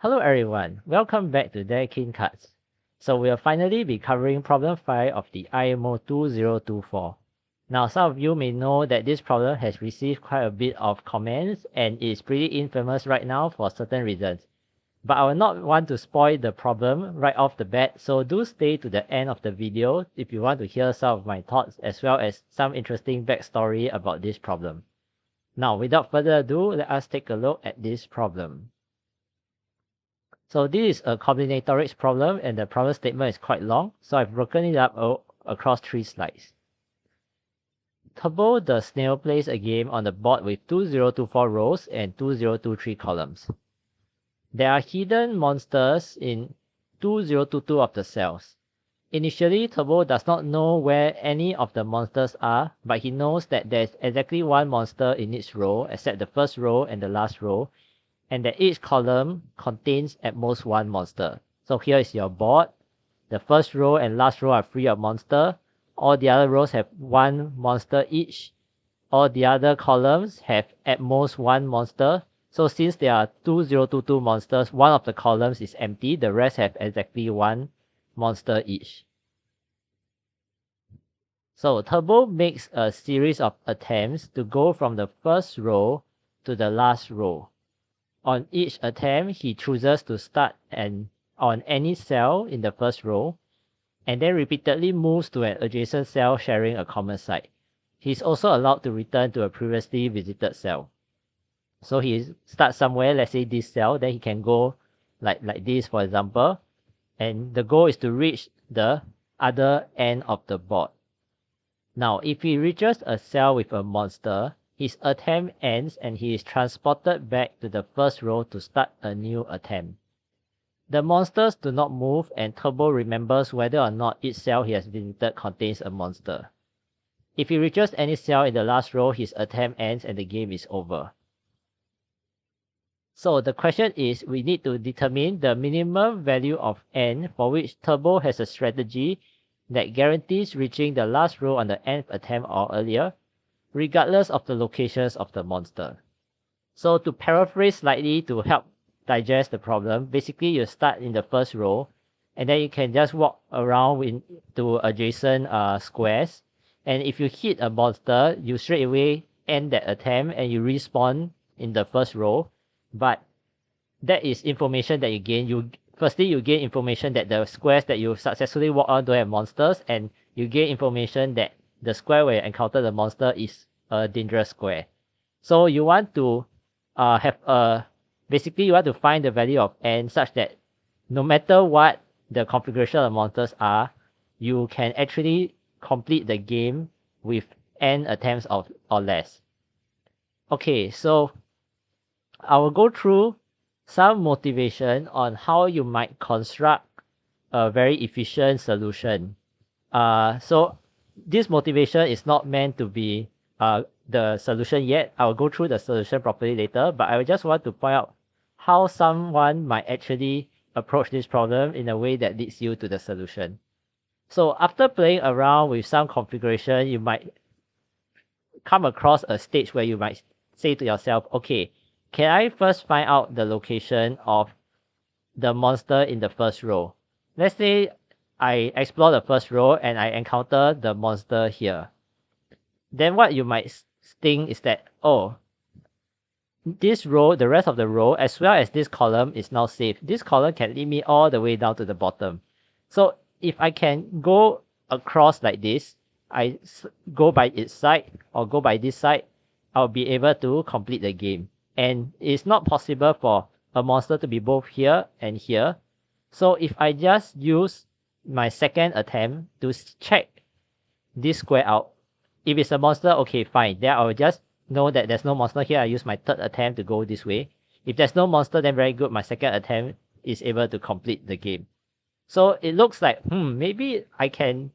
Hello everyone, welcome back to Dekin Cards. So we'll finally be covering problem 5 of the IMO 2024. Now some of you may know that this problem has received quite a bit of comments and is pretty infamous right now for certain reasons. But I will not want to spoil the problem right off the bat, so do stay to the end of the video if you want to hear some of my thoughts as well as some interesting backstory about this problem. Now without further ado, let us take a look at this problem. So this is a combinatorics problem and the problem statement is quite long, so I've broken it up across 3 slides. Turbo the snail plays a game on the board with 2024 rows and 2023 columns. There are hidden monsters in 2022 of the cells. Initially, Turbo does not know where any of the monsters are, but he knows that there is exactly one monster in each row except the first row and the last row, and that each column contains at most one monster. So here is your board. The first row and last row are free of monster. All the other rows have one monster each. All the other columns have at most one monster. So since there are 2022 monsters, one of the columns is empty. The rest have exactly one monster each. So Turbo makes a series of attempts to go from the first row to the last row. On each attempt, he chooses to start on any cell in the first row, and then repeatedly moves to an adjacent cell sharing a common site. He is also allowed to return to a previously visited cell. So he starts somewhere, let's say this cell, then he can go like this, for example, and the goal is to reach the other end of the board. Now, if he reaches a cell with a monster, his attempt ends and he is transported back to the first row to start a new attempt. The monsters do not move and Turbo remembers whether or not each cell he has visited contains a monster. If he reaches any cell in the last row, his attempt ends and the game is over. So the question is, we need to determine the minimum value of n for which Turbo has a strategy that guarantees reaching the last row on the nth attempt or earlier, regardless of the locations of the monster. So to paraphrase slightly to help digest the problem, basically you start in the first row and then you can just walk around to adjacent squares, and if you hit a monster, you straight away end that attempt and you respawn in the first row. But that is information that you gain. Firstly, you gain information that the squares that you successfully walk on don't have monsters, and you gain information that the square where you encounter the monster is a dangerous square. So you want to basically you want to find the value of n such that no matter what the configuration of the monsters are, you can actually complete the game with n attempts or less. Okay, so I will go through some motivation on how you might construct a very efficient solution. So this motivation is not meant to be the solution yet. I will go through the solution properly later, but I just want to point out how someone might actually approach this problem in a way that leads you to the solution. So after playing around with some configuration, you might come across a stage where you might say to yourself, okay, can I first find out the location of the monster in the first row? Let's say I explore the first row and I encounter the monster here. Then what you might think is that, oh, this row, the rest of the row, as well as this column is now safe. This column can lead me all the way down to the bottom. So if I can go across like this, I go by its side or go by this side, I'll be able to complete the game. And it's not possible for a monster to be both here and here. So if I just use my second attempt to check this square out, if it's a monster, okay, fine. Then I will just know that there's no monster here. I use my third attempt to go this way. If there's no monster, then very good. My second attempt is able to complete the game. So it looks like, maybe I can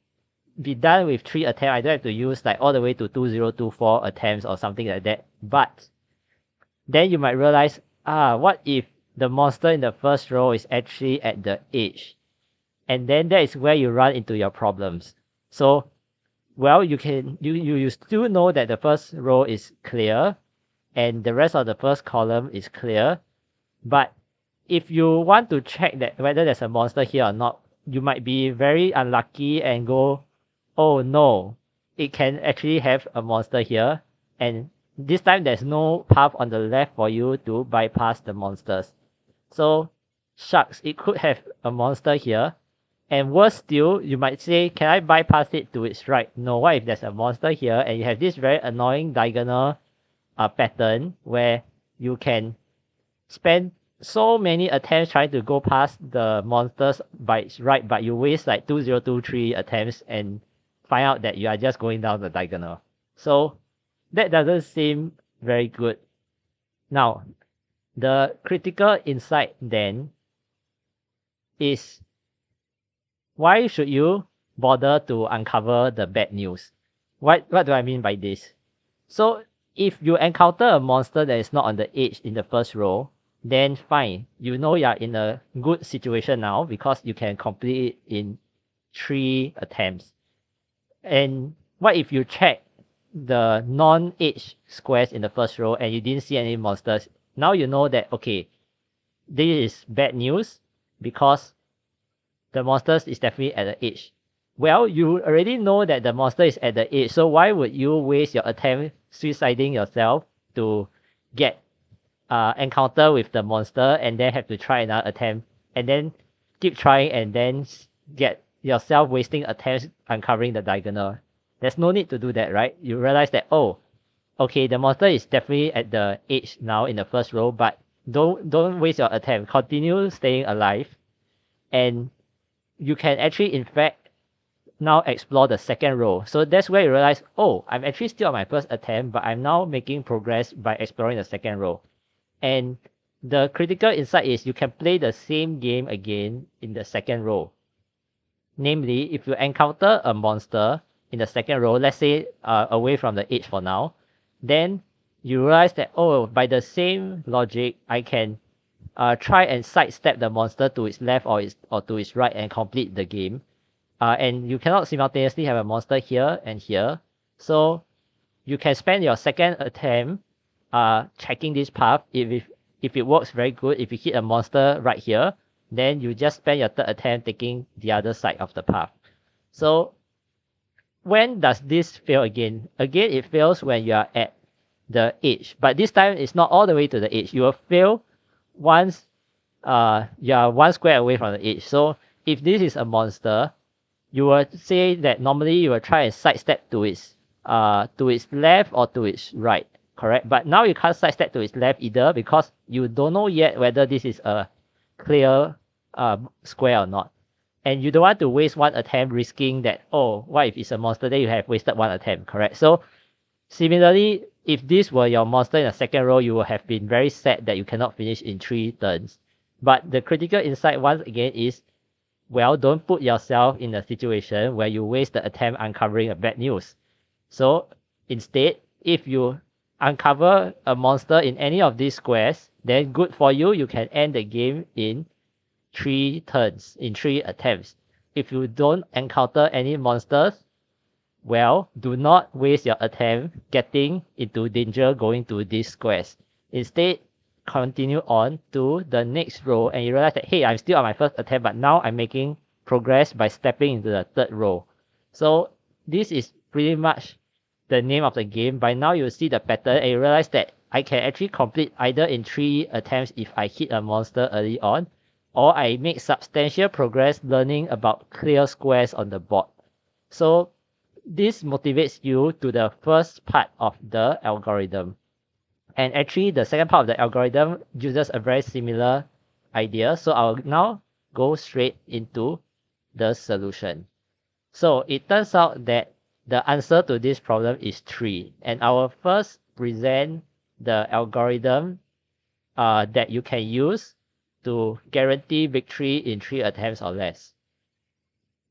be done with 3 attempts. I don't have to use like all the way to 2024 attempts or something like that. But then you might realize, what if the monster in the first row is actually at the edge? And then that is where you run into your problems. So, well, you still know that the first row is clear and the rest of the first column is clear. But if you want to check that whether there's a monster here or not, you might be very unlucky and go, oh no, it can actually have a monster here, and this time there's no path on the left for you to bypass the monsters. So shucks, it could have a monster here. And worse still, you might say, can I bypass it to its right? No, what if there's a monster here and you have this very annoying diagonal pattern where you can spend so many attempts trying to go past the monsters by its right, but you waste like 2023 attempts and find out that you are just going down the diagonal. So that doesn't seem very good. Now, the critical insight then is, why should you bother to uncover the bad news? What do I mean by this? So if you encounter a monster that is not on the edge in the first row, then fine. You know you're in a good situation now because you can complete it in 3 attempts. And what if you check the non-edge squares in the first row and you didn't see any monsters? Now you know that, okay, this is bad news because the monsters is definitely at the edge. Well, you already know that the monster is at the edge, so why would you waste your attempt suiciding yourself to get encounter with the monster and then have to try another attempt and then keep trying and then get yourself wasting attempts uncovering the diagonal? There's no need to do that, right? You realize that, oh, okay, the monster is definitely at the edge now in the first row, but don't waste your attempt. Continue staying alive, and you can actually, in fact, now explore the second row. So that's where you realize, oh, I'm actually still on my first attempt, but I'm now making progress by exploring the second row. And the critical insight is you can play the same game again in the second row. Namely, if you encounter a monster in the second row, let's say away from the edge for now, then you realize that, oh, by the same logic, I can try and sidestep the monster to its left or to its right and complete the game. And you cannot simultaneously have a monster here and here. So you can spend your second attempt checking this path. If it works very good, if you hit a monster right here, then you just spend your third attempt taking the other side of the path. So when does this fail again? Again, it fails when you are at the edge. But this time, it's not all the way to the edge. You will fail once you are 1 square away from the edge. So if this is a monster, you will say that normally you will try and sidestep to its left or to its right, correct? But now you can't sidestep to its left either because you don't know yet whether this is a clear square or not. And you don't want to waste 1 attempt risking that, oh, what if it's a monster, then you have wasted 1 attempt, correct? So similarly, if this were your monster in the second row, you would have been very sad that you cannot finish in 3 turns. But the critical insight once again is, well, don't put yourself in a situation where you waste the attempt uncovering a bad news. So instead, if you uncover a monster in any of these squares, then good for you, you can end the game in 3 turns, in 3 attempts. If you don't encounter any monsters, well, do not waste your attempt getting into danger going to these squares. Instead, continue on to the next row and you realize that, hey, I'm still on my first attempt, but now I'm making progress by stepping into the third row. So this is pretty much the name of the game. By now you see the pattern and you realize that I can actually complete either in 3 attempts if I hit a monster early on, or I make substantial progress learning about clear squares on the board. So this motivates you to the first part of the algorithm. And actually, the second part of the algorithm uses a very similar idea. So I'll now go straight into the solution. So it turns out that the answer to this problem is 3. And I will first present the algorithm that you can use to guarantee victory in 3 attempts or less.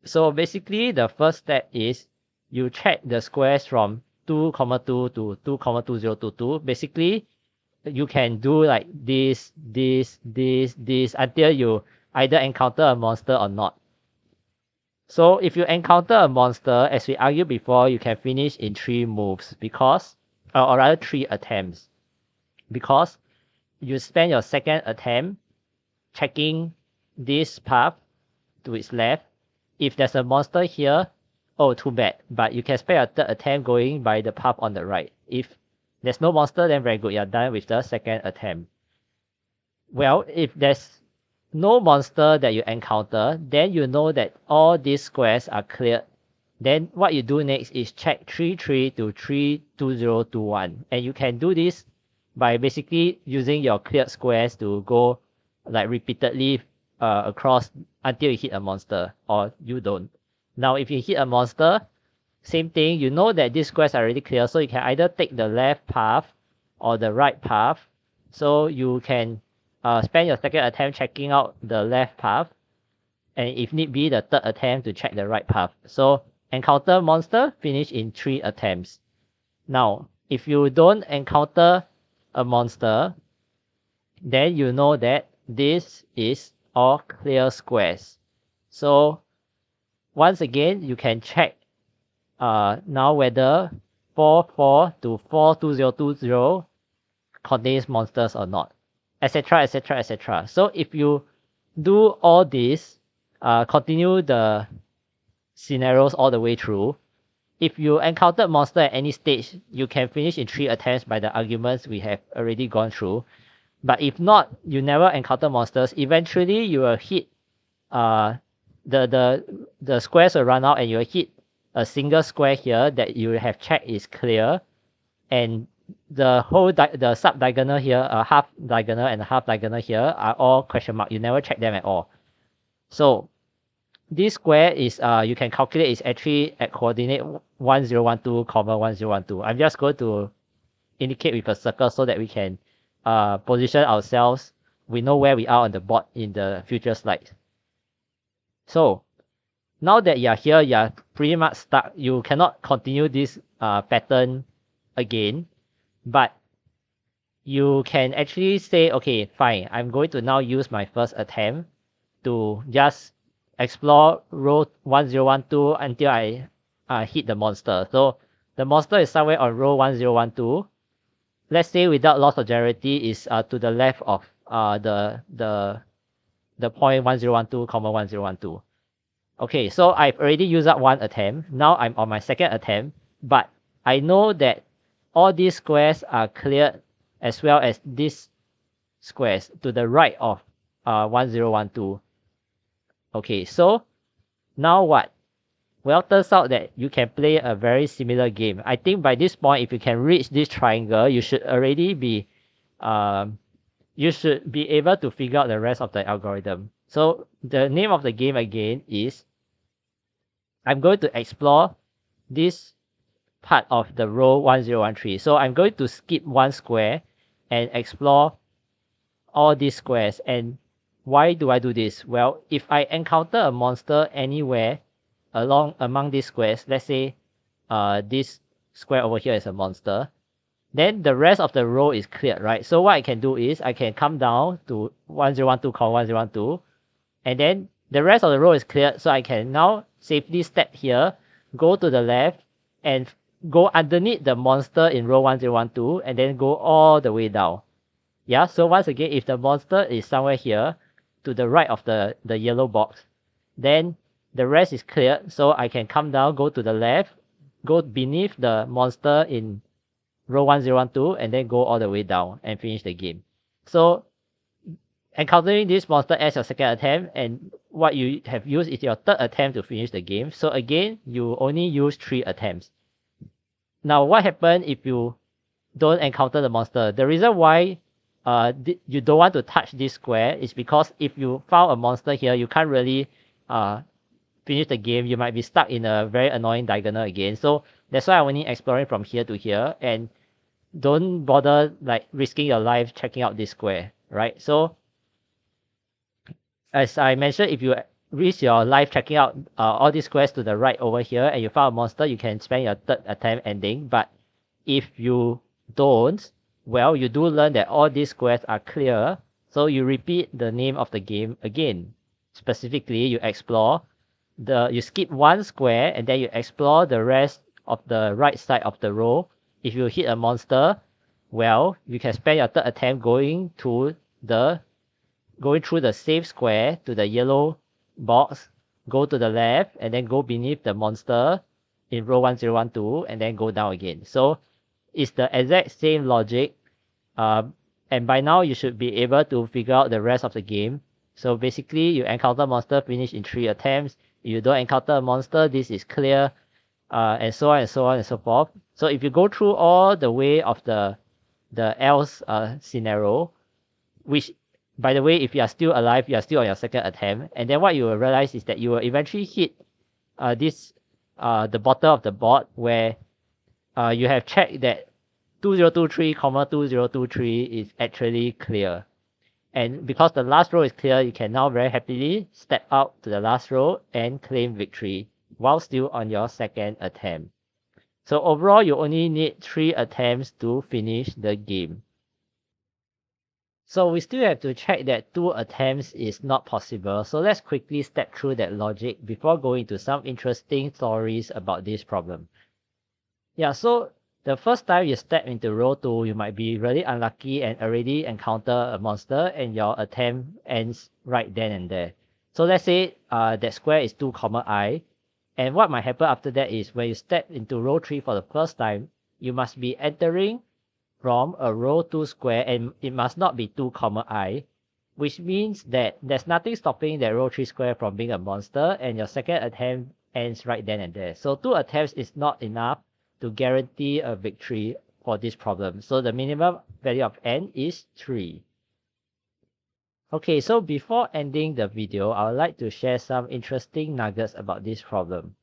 So basically, the first step is you check the squares from 2, 2 to 2, 2022. Basically, you can do like this until you either encounter a monster or not. So if you encounter a monster, as we argued before, you can finish in 3 moves because, or rather 3 attempts, because you spend your second attempt checking this path to its left. If there's a monster here, oh, too bad. But you can spend a third attempt going by the path on the right. If there's no monster, then very good. You're done with the second attempt. Well, if there's no monster that you encounter, then you know that all these squares are cleared. Then what you do next is check 33 to 32021. And you can do this by basically using your cleared squares to go like repeatedly across until you hit a monster, or you don't. Now, if you hit a monster, same thing, you know that these squares are already clear, so you can either take the left path or the right path. So you can spend your second attempt checking out the left path, and if need be, the third attempt to check the right path. So encounter monster, finish in 3 attempts. Now, if you don't encounter a monster, then you know that this is all clear squares. So once again, you can check now whether 44 to 42020 contains monsters or not, etc, etc, etc. So if you do all this, continue the scenarios all the way through, if you encounter monster at any stage, you can finish in 3 attempts by the arguments we have already gone through. But if not, you never encounter monsters, eventually you will hit the squares will run out, and you will hit a single square here that you have checked is clear, and the whole the sub diagonal here, half diagonal and half diagonal here are all question mark. You never check them at all. So this square is you can calculate is actually at coordinate 1012, 1012. I'm just going to indicate with a circle so that we can position ourselves. We know where we are on the board in the future slides. So now that you're here, you're pretty much stuck. You cannot continue this pattern again, but you can actually say, okay, fine, I'm going to now use my first attempt to just explore row 1012 until I hit the monster. So the monster is somewhere on row 1012. Let's say without loss of generality is to the left of the point 1012, 1012. Okay, so I've already used up 1 attempt. Now I'm on my second attempt, but I know that all these squares are cleared as well as these squares to the right of 1012. Okay, so now what? Well, turns out that you can play a very similar game. I think by this point, if you can reach this triangle, you should already be able to figure out the rest of the algorithm. So the name of the game again is, I'm going to explore this part of the row 1013. So I'm going to skip 1 square and explore all these squares. And why do I do this? Well, if I encounter a monster anywhere among these squares, let's say this square over here is a monster, then the rest of the row is cleared, right? So what I can do is I can come down to 1012, 1012, and then the rest of the row is cleared, so I can now safely step here, go to the left, and go underneath the monster in row 1012, and then go all the way down. Yeah, so once again, if the monster is somewhere here, to the right of the yellow box, then the rest is cleared, so I can come down, go to the left, go beneath the monster in row 1012, and then go all the way down and finish the game. So encountering this monster as your second attempt, and what you have used is your third attempt to finish the game. So again, you only use 3 attempts. Now, what happens if you don't encounter the monster? The reason why you don't want to touch this square is because if you found a monster here, you can't really finish the game. You might be stuck in a very annoying diagonal again. So that's why I'm only exploring from here to here, and don't bother like risking your life checking out this square, right? So as I mentioned, if you risk your life checking out all these squares to the right over here and you found a monster, you can spend your third attempt ending. But if you don't, well, you do learn that all these squares are clear, so you repeat the name of the game again. Specifically, you skip 1 square and then you explore the rest of the right side of the row. If you hit a monster, well, you can spend your third attempt going to the going through the safe square to the yellow box, go to the left, and then go beneath the monster in row 1012, and then go down again. So it's the exact same logic. And by now you should be able to figure out the rest of the game. So basically, you encounter monster, finish in 3 attempts. If you don't encounter a monster, this is clear, and so on and so on and so forth. So if you go through all the way of the else scenario, which, by the way, if you are still alive, you are still on your second attempt, and then what you will realize is that you will eventually hit the bottom of the board where you have checked that 2023, 2023 is actually clear. And because the last row is clear, you can now very happily step out to the last row and claim victory while still on your second attempt. So overall, you only need 3 attempts to finish the game. So we still have to check that 2 attempts is not possible. So let's quickly step through that logic before going to some interesting stories about this problem. Yeah, so the first time you step into row 2, you might be really unlucky and already encounter a monster and your attempt ends right then and there. So let's say that square is 2, I, and what might happen after that is when you step into row 3 for the first time, you must be entering from a row 2 square and it must not be 2, I, which means that there's nothing stopping that row 3 square from being a monster and your second attempt ends right then and there. So 2 attempts is not enough to guarantee a victory for this problem. So the minimum value of n is 3. Okay, so before ending the video, I would like to share some interesting nuggets about this problem.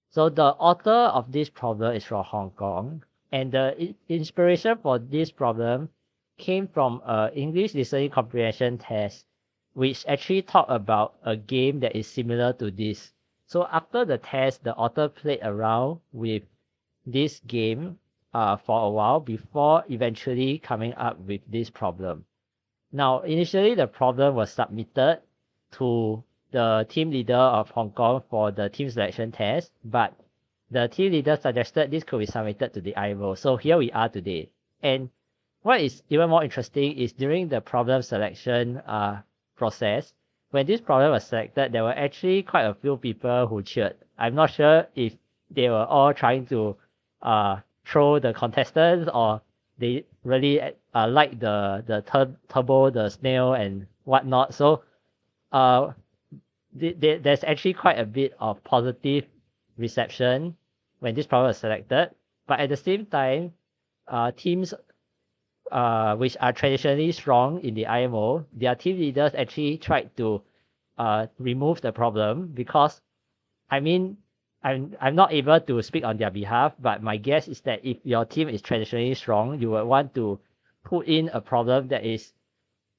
So the author of this problem is from Hong Kong, and the inspiration for this problem came from an English listening comprehension test, which actually talked about a game that is similar to this. So after the test, the author played around with this game for a while before eventually coming up with this problem. Now, initially the problem was submitted to the team leader of Hong Kong for the team selection test, but the team leader suggested this could be submitted to the IMO. So here we are today. And what is even more interesting is during the problem selection process, when this problem was selected, there were actually quite a few people who cheered. I'm not sure if they were all trying to throw the contestants or they really like the turbo, the snail and whatnot. So there's actually quite a bit of positive reception when this problem was selected. But at the same time, teams which are traditionally strong in the IMO, their team leaders actually tried to remove the problem because, I mean, I'm not able to speak on their behalf, but my guess is that if your team is traditionally strong, you would want to put in a problem that is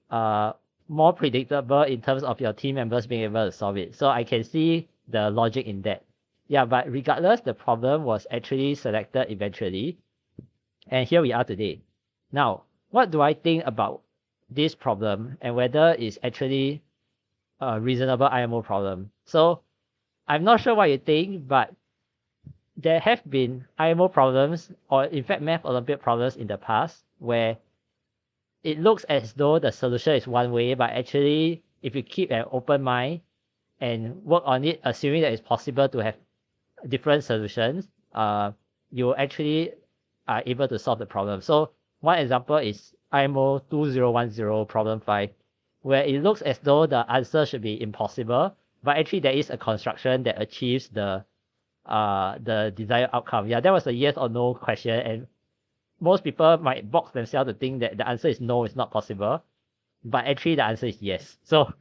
more predictable in terms of your team members being able to solve it. So I can see the logic in that. Yeah, but regardless, the problem was actually selected eventually. And here we are today. Now, what do I think about this problem and whether it's actually a reasonable IMO problem? So I'm not sure what you think, but there have been IMO problems, or in fact Math Olympiad problems in the past, where it looks as though the solution is one way, but actually, if you keep an open mind and work on it, assuming that it's possible to have different solutions, you actually are able to solve the problem. So one example is IMO 2010 problem 5, where it looks as though the answer should be impossible, but actually there is a construction that achieves the desired outcome. Yeah, that was a yes or no question, and most people might box themselves to think that the answer is no, it's not possible, but actually the answer is yes. So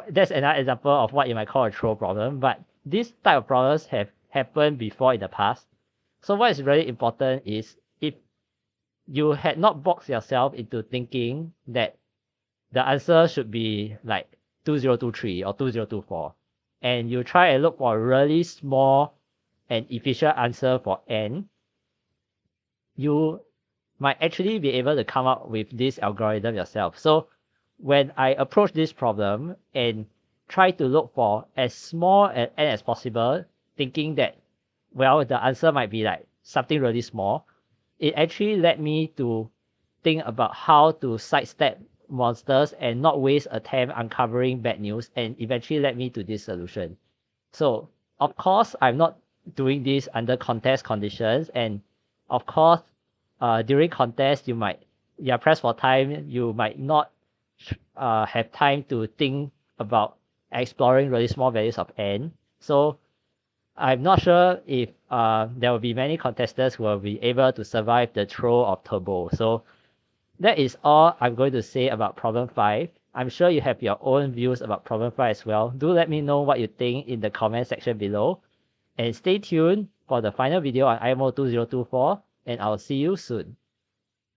that's another example of what you might call a troll problem, but this type of problems have happened before in the past. So what is really important is if you had not boxed yourself into thinking that the answer should be like 2023 or 2024, and you try and look for a really small and efficient answer for n, you might actually be able to come up with this algorithm yourself. So when I approach this problem and try to look for as small an n as possible, thinking that, well, the answer might be like something really small, it actually led me to think about how to sidestep monsters and not waste a time uncovering bad news, and eventually led me to this solution. So of course I'm not doing this under contest conditions, and of course during contest you are pressed for time, you might not have time to think about exploring really small values of n. So I'm not sure if there will be many contestants who will be able to survive the throw of turbo. So that is all I'm going to say about problem 5. I'm sure you have your own views about problem 5 as well. Do let me know what you think in the comment section below. And stay tuned for the final video on IMO 2024, and I'll see you soon.